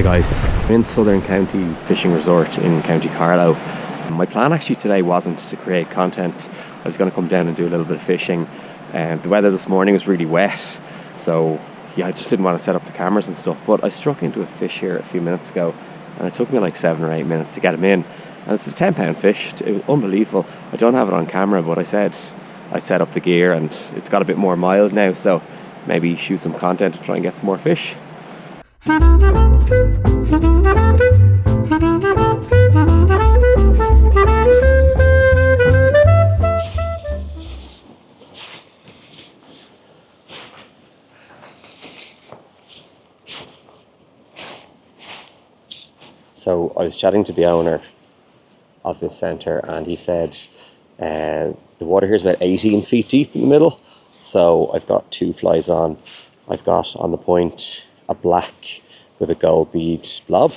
Hi guys, I'm in Southern County Fishing Resort in County Carlow. My plan actually today wasn't to create content. I was going to come down and do a little bit of fishing. The weather this morning was really wet, so yeah, I just didn't want to set up the cameras and stuff. But I struck into a fish here a few minutes ago, and it took me like 7 or 8 minutes to get him in. And it's a 10-pound fish. It was unbelievable. I don't have it on camera, but I said I'd set up the gear, and it's got a bit more mild now, so maybe shoot some content to try and get some more fish. So I was chatting to the owner of this centre, and he said the water here is about 18 feet deep in the middle. So I've got 2 flies on. I've got on the point a black with a gold bead blob,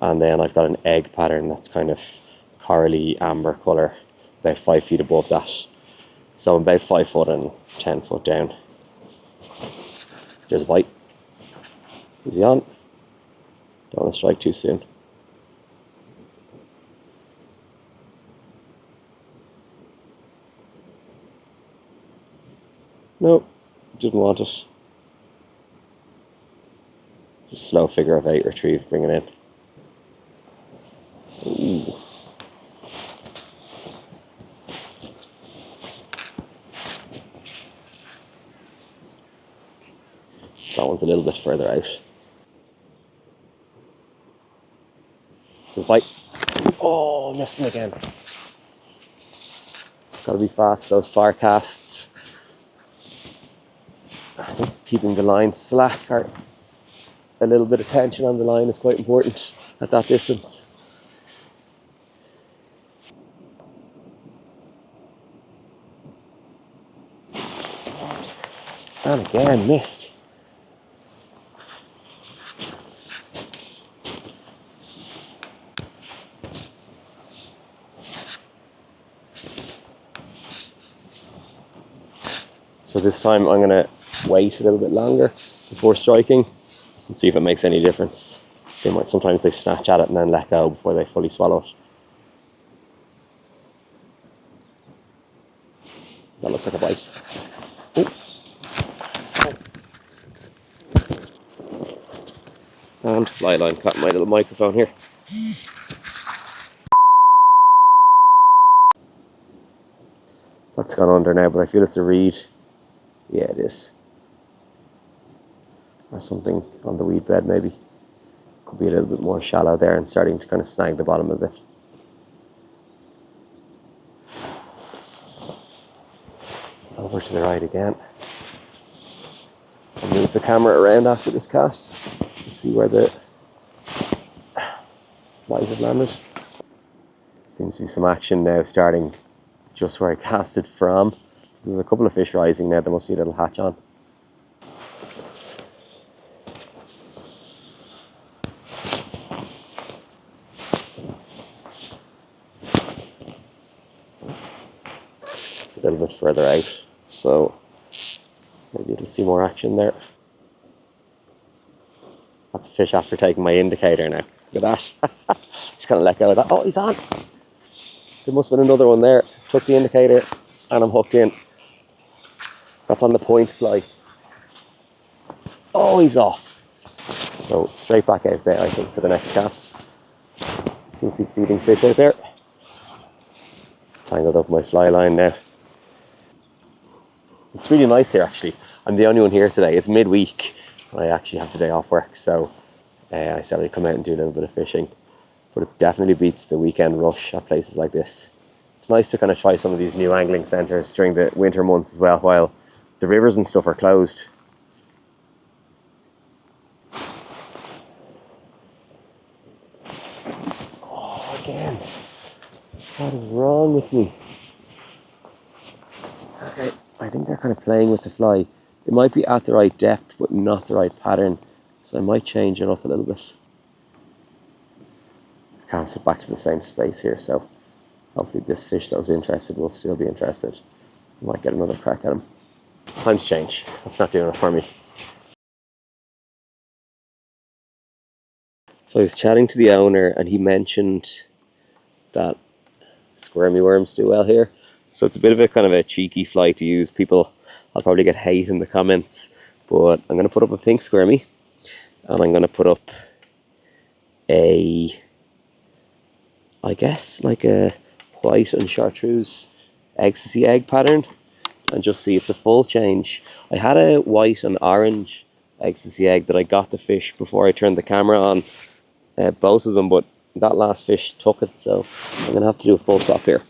and then I've got an egg pattern that's kind of corally amber colour, about 5 feet above that. So I'm about 5 foot and 10 foot down. There's a bite. Is he on? Don't want to strike too soon. Nope, didn't want it. Just slow figure of 8 retrieve, bring it in. Ooh. That one's a little bit further out. Just bite. Oh, missed him again. Gotta be fast, those far casts. I think keeping the line slack or a little bit of tension on the line is quite important at that distance. And again, missed. So this time I'm going to wait a little bit longer before striking and see if it makes any difference. Sometimes they snatch at it and then let go before they fully swallow it. That looks like a bite. And fly line caught my little microphone here. That's gone under now, but I feel it's a reed. Yeah, it is. Or something on the weed bed maybe. Could be a little bit more shallow there and starting to kind of snag the bottom a bit. Over to the right again. I'll move the camera around after this cast to see where the flies have landed. Seems to be some action now starting just where I casted from. There's a couple of fish rising now, there must be a little hatch on. It's a little bit further out, so maybe it'll see more action there. That's a fish after taking my indicator now. Look at that. He's going to let go of that. Oh, he's on. There must have been another one there. Took the indicator and I'm hooked in. That's on the point fly. Oh, he's off. So straight back out there, I think, for the next cast. 2 feet feeding fish out there. Tangled up my fly line now. It's really nice here actually. I'm the only one here today. It's midweek. I actually have the day off work, so I said I'd come out and do a little bit of fishing. But it definitely beats the weekend rush at places like this. It's nice to kind of try some of these new angling centres during the winter months as well, while the rivers and stuff are closed. Oh, again. What is wrong with me? Okay, I think they're kind of playing with the fly. It might be at the right depth, but not the right pattern. So I might change it up a little bit. Cast it back to the same space here, so hopefully this fish that was interested will still be interested. I might get another crack at him. Time's change. That's not doing it for me. So I was chatting to the owner and he mentioned that squirmy worms do well here. So it's a bit of a kind of a cheeky fly to use. I'll probably get hate in the comments, but I'm going to put up a pink squirmy and I'm going to put up I guess like a white and chartreuse ecstasy egg pattern, and just see it's a full change. I had a white and orange ecstasy egg that I got the fish before I turned the camera on, both of them, but that last fish took it, so I'm gonna have to do a full crop here.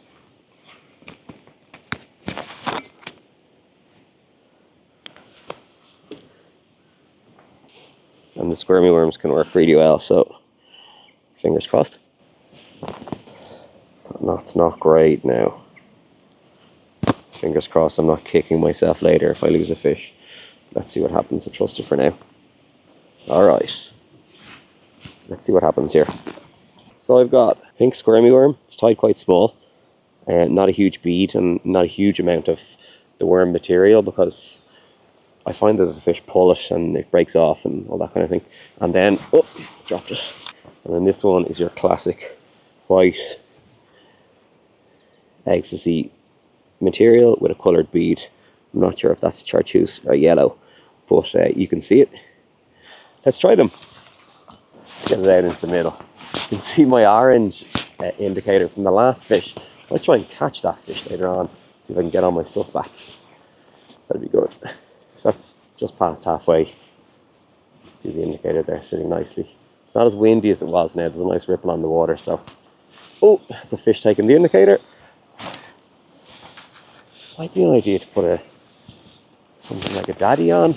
And the squirmy worms can work really well, so fingers crossed. That knot's not great now. Fingers crossed I'm not kicking myself later if I lose a fish. Let's see what happens. I'll trust it for now. Alright. Let's see what happens here. So I've got pink squirmy worm. It's tied quite small. Not a huge bead and not a huge amount of the worm material, because I find that the fish pull it and it breaks off and all that kind of thing. And then, oh, dropped it. And then this one is your classic white ecstasy material with a coloured bead. I'm not sure if that's chartreuse or yellow, but you can see it. Let's try them. Let's get it out into the middle. You can see my orange indicator from the last fish. I'll try and catch that fish later on, see if I can get all my stuff back. That'd be good. So that's just past halfway. See the indicator there sitting nicely. It's not as windy as it was now. There's a nice ripple on the water, so. Oh, that's a fish taking the indicator. Might be an idea to put something like a daddy on.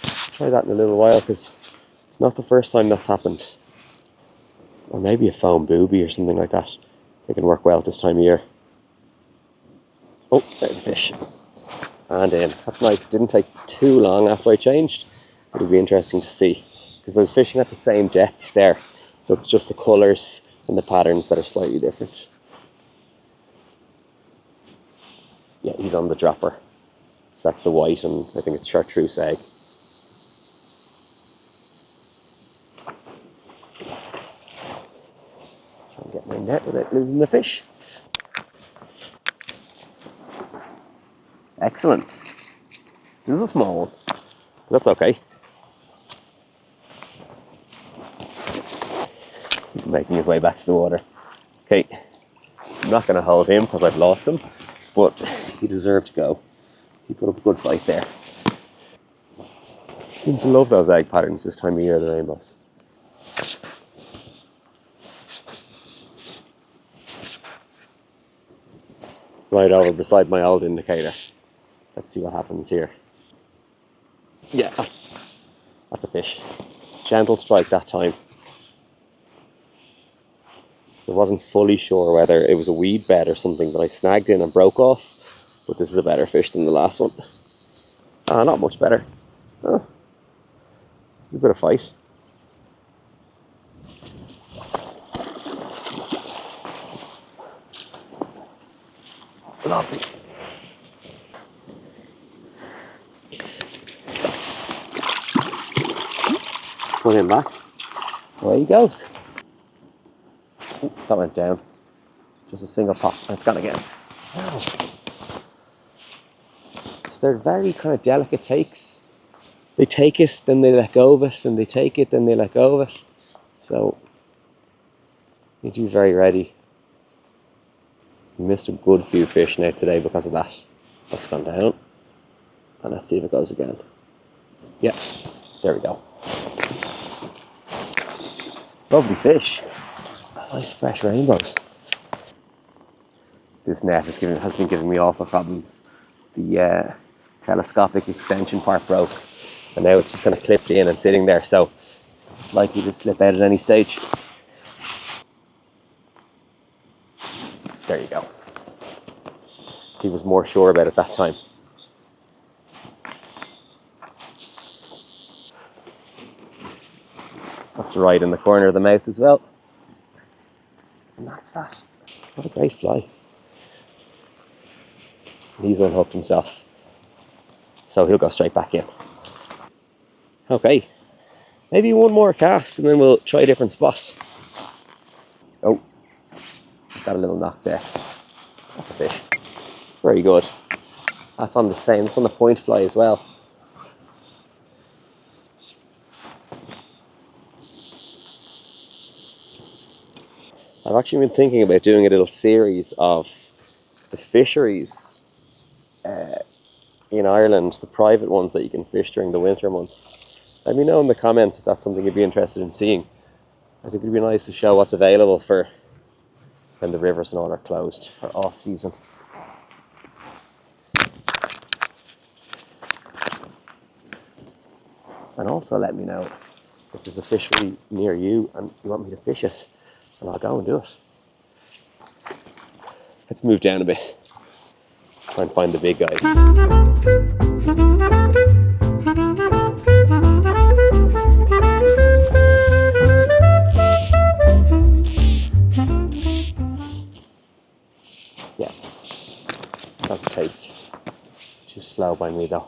Try that in a little while, because it's not the first time that's happened. Or maybe a foam booby or something like that. They can work well at this time of year. Oh, there's a fish. And in. That's nice. It didn't take too long after I changed. It'll be interesting to see, because I was fishing at the same depth there. So it's just the colours and the patterns that are slightly different. Yeah, he's on the dropper. So that's the white, and I think it's chartreuse egg. Try and get my net without losing the fish. Excellent. This is a small one, but that's okay. He's making his way back to the water. Okay, I'm not going to hold him because I've lost him, but he deserved to go. He put up a good fight there. Seem to love those egg patterns this time of year, the rainbows. Right over beside my old indicator. Let's see what happens here. Yeah, that's a fish. Gentle strike that time. So I wasn't fully sure whether it was a weed bed or something that I snagged in and broke off, but this is a better fish than the last one. Not much better. Oh, a bit of fight. Lovely. Put him back. Away he goes. Ooh, that went down. Just a single pop, and it's gone again. Wow. So they're very kind of delicate takes. They take it, then they let go of it, and they take it, then they let go of it. So you need to be very ready. We missed a good few fish now today because of that. That's gone down. And let's see if it goes again. Yeah, there we go. Lovely fish. Nice fresh rainbows. This net has been giving me awful problems. The telescopic extension part broke, and now it's just kind of clipped in and sitting there, so it's likely to slip out at any stage. There you go. He was more sure about it that time. That's right in the corner of the mouth as well. And that's that. What a great fly. He's unhooked himself, so he'll go straight back in. Okay, Maybe one more cast and then we'll try a different spot. Oh, got a little knock there. That's a fish. Very good. That's on the same, it's on the point fly as well. I've actually been thinking about doing a little series of the fisheries in Ireland, the private ones that you can fish during the winter months. Let me know in the comments if that's something you'd be interested in seeing. I think it'd be nice to show what's available for when the rivers and all are closed or off season. And also let me know if there's a fishery near you and you want me to fish it, and I'll go and do it. Let's move down a bit. Try and find the big guys. Yeah, that's a take. Too slow by me though.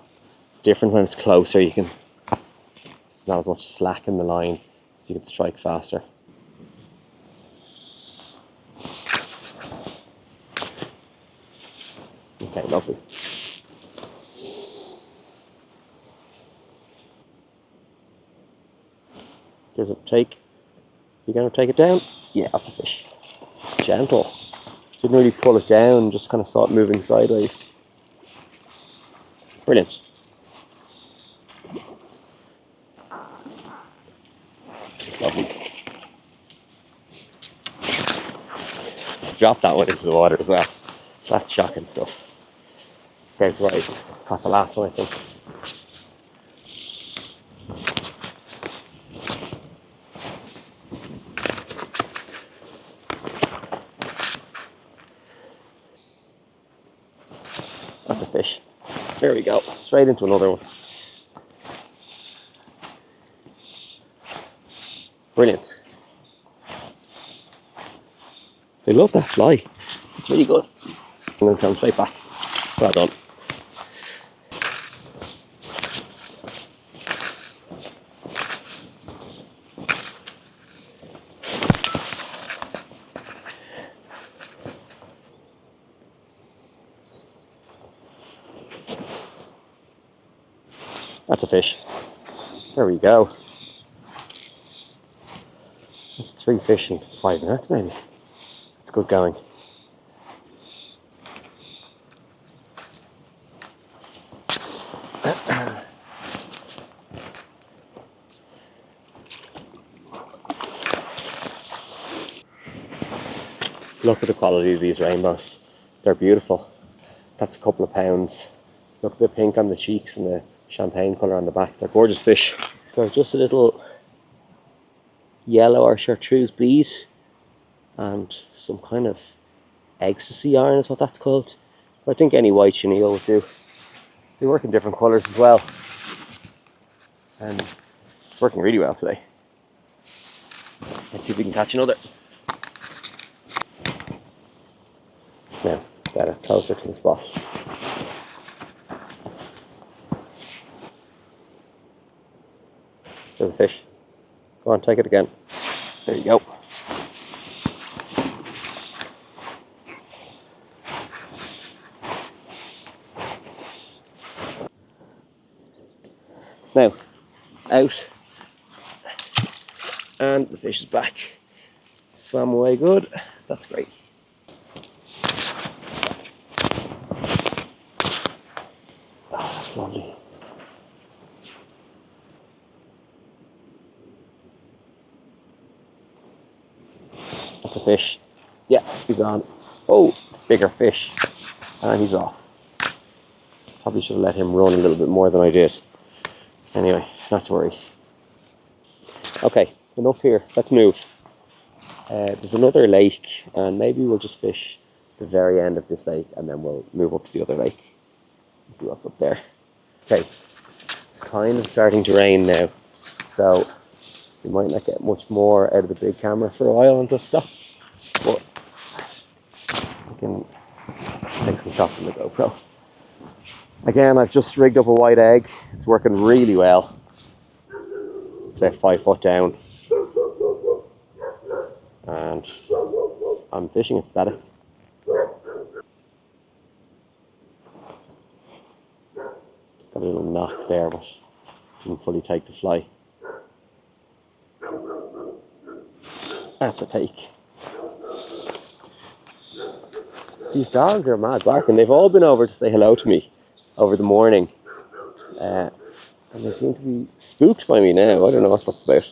Different when it's closer, you can, it's not as much slack in the line, so you can strike faster. Okay, lovely. There's a take. You gonna take it down? Yeah, that's a fish. Gentle. Didn't really pull it down, just kind of saw it moving sideways. Brilliant. Lovely. Drop that one into the water as well. That's shocking stuff. Okay, right. Got the last one, I think. That's a fish. There we go. Straight into another one. Brilliant. They love that fly. It's really good. I'm going to come straight back. Well done. That's a fish. There we go. That's 3 fish in 5 minutes maybe. It's good going. Look at the quality of these rainbows. They're beautiful. That's a couple of pounds. Look at the pink on the cheeks and the champagne colour on the back. They're gorgeous fish. They're just a little yellow or chartreuse bead and some kind of ecstasy iron is what that's called. But I think any white chenille would do. They work in different colours as well. And it's working really well today. Let's see if we can catch another. Now, better, closer to the spot. There's a fish. Go on, take it again. There you go. Now, out. And the fish is back. Swam away good. That's great. Oh, that's lovely. That's a fish. Yeah, he's on. Oh, it's a bigger fish. And he's off. Probably should have let him run a little bit more than I did. Anyway, not to worry. Okay, enough here. Let's move. There's another lake, and maybe we'll just fish the very end of this lake, and then we'll move up to the other lake. See what's up there. Okay, it's kind of starting to rain now, so we might not get much more out of the big camera for a while and stuff, but we can take some shots on the GoPro. Again, I've just rigged up a white egg. It's working really well. It's about 5 foot down, and I'm fishing it static. Got a little knock there, but didn't fully take the fly. That's a take. These dogs are mad barking. They've all been over to say hello to me over the morning. And they seem to be spooked by me now. I don't know what that's about.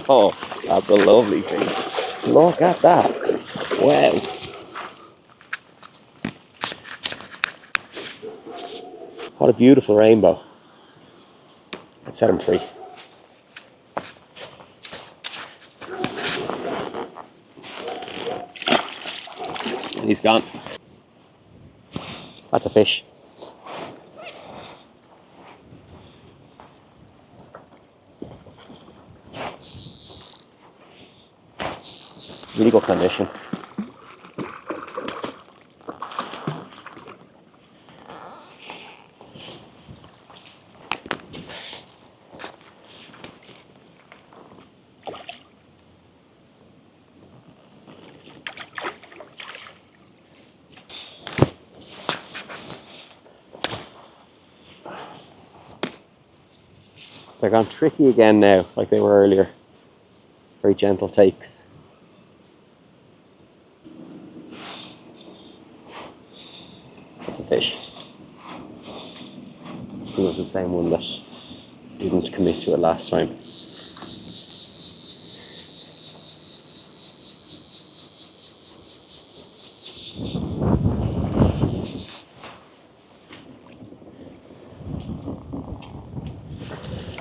Oh, that's a lovely thing. Look at that. Wow. What a beautiful rainbow. Let's set him free. And he's gone. That's a fish. Really good condition. They're gone tricky again now, like they were earlier. Very gentle takes. That's a fish. I think it was the same one that didn't commit to it last time.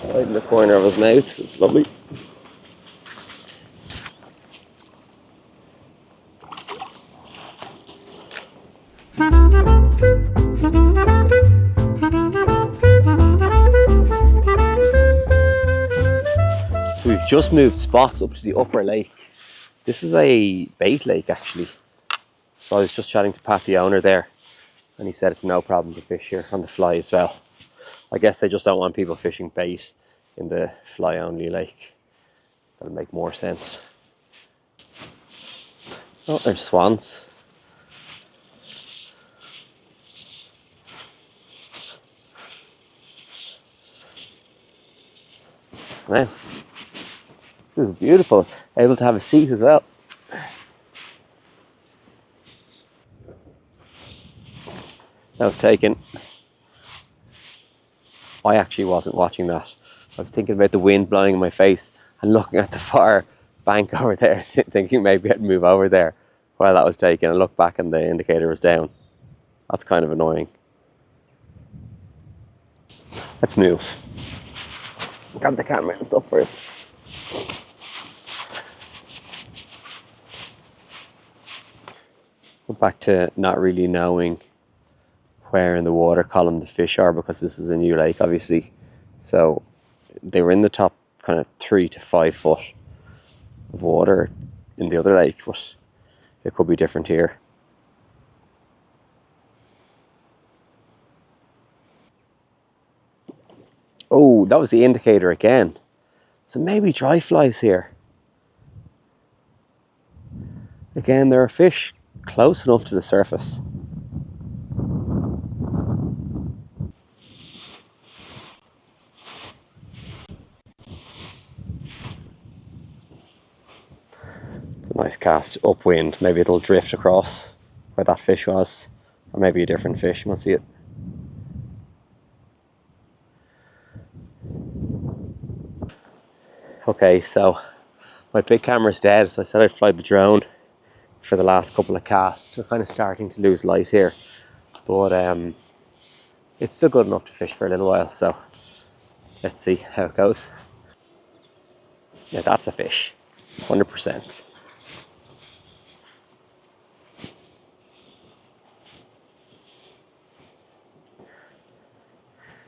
Right in the corner of his mouth, it's lovely. So we've just moved spots up to the upper lake. This is a bait lake actually. So I was just chatting to Pat, the owner there, and he said it's no problem to fish here on the fly as well. I guess they just don't want people fishing bait in the fly only lake. That'll make more sense. Oh, there's swans. Wow. This is beautiful. Able to have a seat as well. That was taken. I actually wasn't watching that. I was thinking about the wind blowing in my face and looking at the far bank over there, thinking maybe I'd move over there while that was taken. I looked back and the indicator was down. That's kind of annoying. Let's move. Grab the camera and stuff for it. We're back to not really knowing where in the water column the fish are because this is a new lake, obviously. So they were in the top kind of 3 to 5 foot of water in the other lake, but it could be different here. Oh, that was the indicator again. So maybe dry flies here. Again, there are fish close enough to the surface. It's a nice cast upwind. Maybe it'll drift across where that fish was, or maybe a different fish. You won't see it. Okay, so my big camera's dead, so I said I'd fly the drone for the last couple of casts. We're kind of starting to lose light here, but it's still good enough to fish for a little while, so let's see how it goes. Yeah, that's a fish, 100%.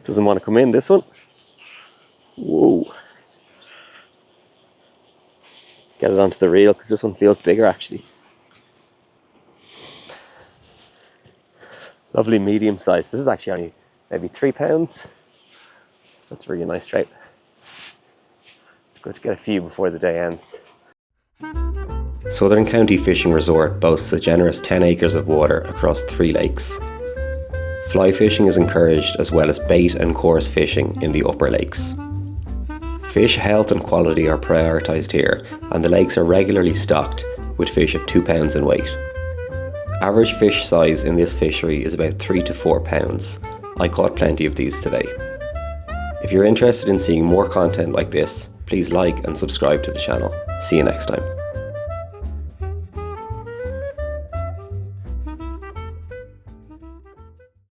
Doesn't want to come in, this one. Whoa. Get it onto the reel because this one feels bigger actually. Lovely medium size. This is actually only maybe £3. That's really nice trout. It's good to get a few before the day ends. Southern County Fishing Resort boasts a generous 10 acres of water across 3 lakes. Fly fishing is encouraged as well as bait and coarse fishing in the upper lakes. Fish health and quality are prioritised here, and the lakes are regularly stocked with fish of 2 pounds in weight. Average fish size in this fishery is about 3 to 4 pounds. I caught plenty of these today. If you're interested in seeing more content like this, please like and subscribe to the channel. See you next time.